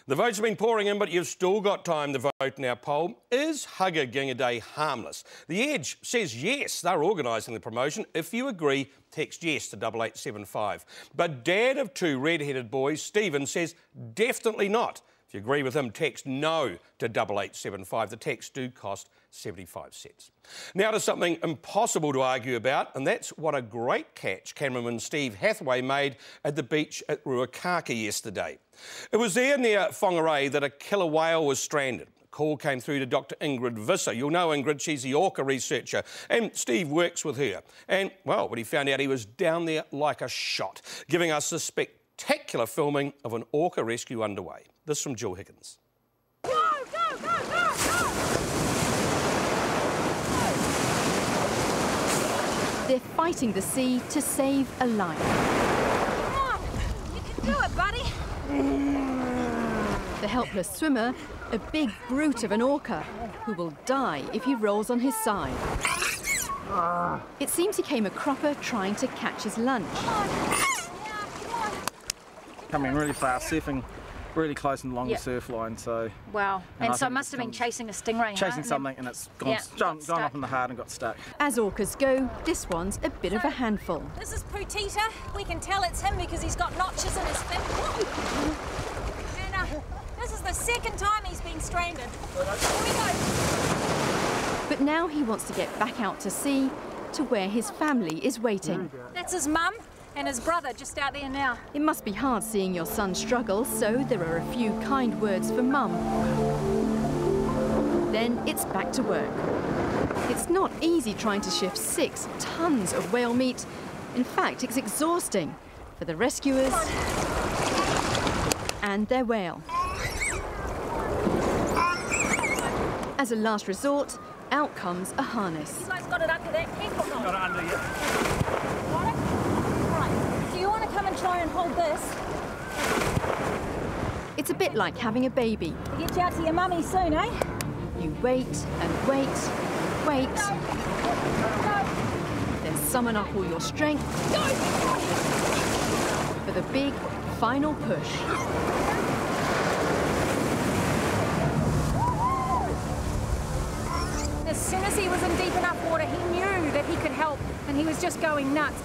The votes have been pouring in, but you've still got time to vote in our poll. Is Hugger Ginga Day harmless? The Edge says yes, they're organising the promotion. If you agree, text yes to 8875. But dad of two red-headed boys, Stephen, says definitely not. If you agree with him, text no to 8875. The texts do cost 75 cents. Now to something impossible to argue about, and that's what a great catch cameraman Steve Hathaway made at the beach at Ruakaka yesterday. It was there near Whangarei that a killer whale was stranded. A call came through to Dr. Ingrid Visser. You'll know Ingrid, she's the ORCA researcher, and Steve works with her. And, well, when he found out, he was down there like a shot, giving us the spectacular filming of an ORCA rescue underway. This from Jill Higgins. Go, go, go, go, go! They're fighting the sea to save a life. Come on, you can do it, buddy. The helpless swimmer, a big brute of an orca, who will die if he rolls on his side. It seems he came a cropper trying to catch his lunch. Coming really fast, surfing really close and along the surf line, so... Wow, and so it must have been chasing a stingray, chasing something, and it's gone up in the hard and got stuck. As orcas go, this one's a bit of a handful. This is Putita. We can tell it's him because he's got notches in his fin. And this is the second time he's been stranded. Here we go. But now he wants to get back out to sea, to where his family is waiting. That's his mum and his brother just out there now. It must be hard seeing your son struggle, so there are a few kind words for Mum. Then it's back to work. It's not easy trying to shift 6 tons of whale meat. In fact, it's exhausting for the rescuers and their whale. As a last resort, out comes a harness. You guys got it under that? Careful, not. Got it under, yeah. Got it? Right. So you want to come and try and hold this? It's a bit like having a baby. We'll get you out to your mummy soon, eh? You wait and wait and wait. Go. Then summon up all your strength Go. for the big final push. As soon as he was in deep enough water, he knew that he could help, and he was just going nuts.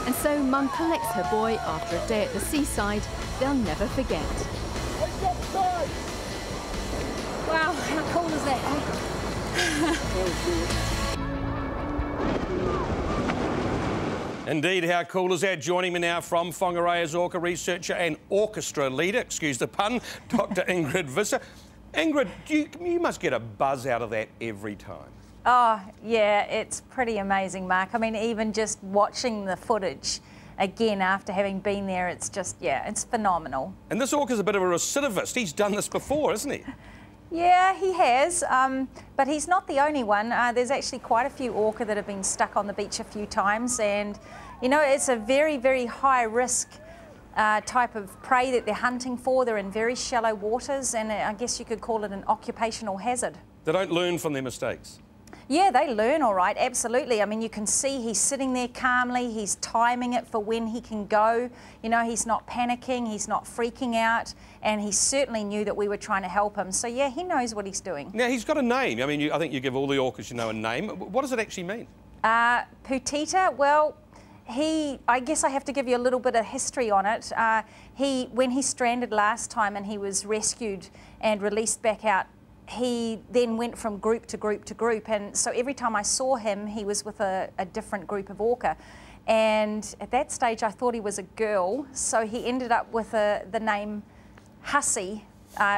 And so Mum collects her boy after a day at the seaside they'll never forget. Wow, how cool is that, Indeed, how cool is that? Joining me now from Whangarei as ORCA researcher and orchestra leader, excuse the pun, Dr. Ingrid Visser. Ingrid, you must get a buzz out of that every time. Oh, yeah, it's pretty amazing, Mark. I mean, even just watching the footage again after having been there, it's just, yeah, it's phenomenal. And this orca's a bit of a recidivist. He's done this before, isn't he? Yeah, he has, but he's not the only one. There's actually quite a few orca that have been stuck on the beach a few times, and, you know, it's a very, very high risk type of prey that they're hunting for. They're in very shallow waters, and I guess you could call it an occupational hazard. They don't learn from their mistakes. Yeah, they learn all right, absolutely. I mean, you can see he's sitting there calmly, he's timing it for when he can go. You know, he's not panicking, he's not freaking out, and he certainly knew that we were trying to help him. So, yeah, he knows what he's doing. Now, he's got a name. I mean, I think you give all the orcas, you know, a name. What does it actually mean? Putita, well, I guess I have to give you a little bit of history on it. When he stranded last time and he was rescued and released back out, he then went from group to group to group, and so every time I saw him, he was with a different group of orca. And at that stage, I thought he was a girl, so he ended up with the name Hussy,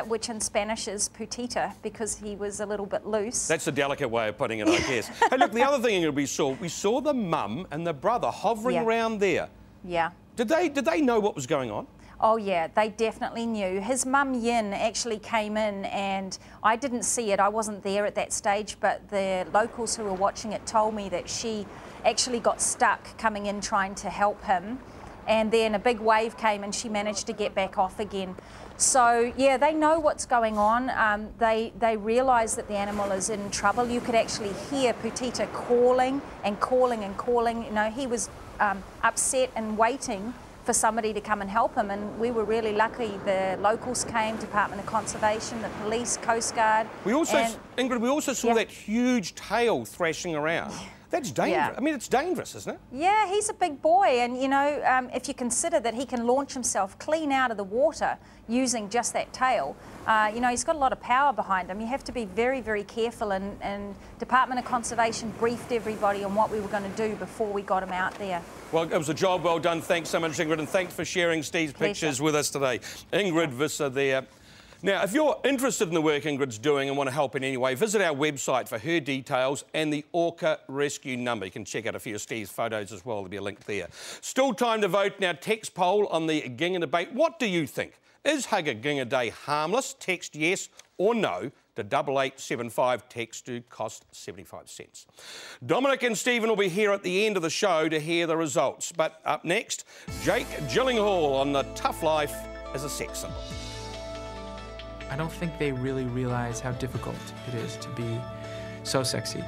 which in Spanish is Putita, because he was a little bit loose. That's a delicate way of putting it, I guess. Hey, look, the other thing we saw the mum and the brother hovering around there. Yeah. Did they know what was going on? Oh yeah, they definitely knew. His mum Yin actually came in, and I didn't see it, I wasn't there at that stage, but the locals who were watching it told me that she actually got stuck coming in trying to help him, and then a big wave came and she managed to get back off again. So yeah, they know what's going on. They realise that the animal is in trouble. You could actually hear Putita calling and calling and calling. You know, he was upset and waiting for somebody to come and help him, and we were really lucky. The locals came, Department of Conservation, the police, Coast Guard. We also, Ingrid, we also saw that huge tail thrashing around. That's dangerous. Yeah. I mean, it's dangerous, isn't it? Yeah, he's a big boy, and you know, if you consider that he can launch himself clean out of the water using just that tail, you know, he's got a lot of power behind him. You have to be very, very careful, and Department of Conservation briefed everybody on what we were going to do before we got him out there. Well, it was a job well done. Thanks so much, Ingrid, and thanks for sharing Steve's pictures with us today. Ingrid Visser there. Now, if you're interested in the work Ingrid's doing and want to help in any way, visit our website for her details and the ORCA rescue number. You can check out a few of Steve's photos as well. There'll be a link there. Still time to vote in our text poll on the Ginga debate. What do you think? Is Hugger Ginga Day harmless? Text yes or no to 8875. Text to cost 75 cents. Dominic and Stephen will be here at the end of the show to hear the results. But up next, Jake Gyllenhaal on the tough life as a sex symbol. I don't think they really realize how difficult it is to be so sexy.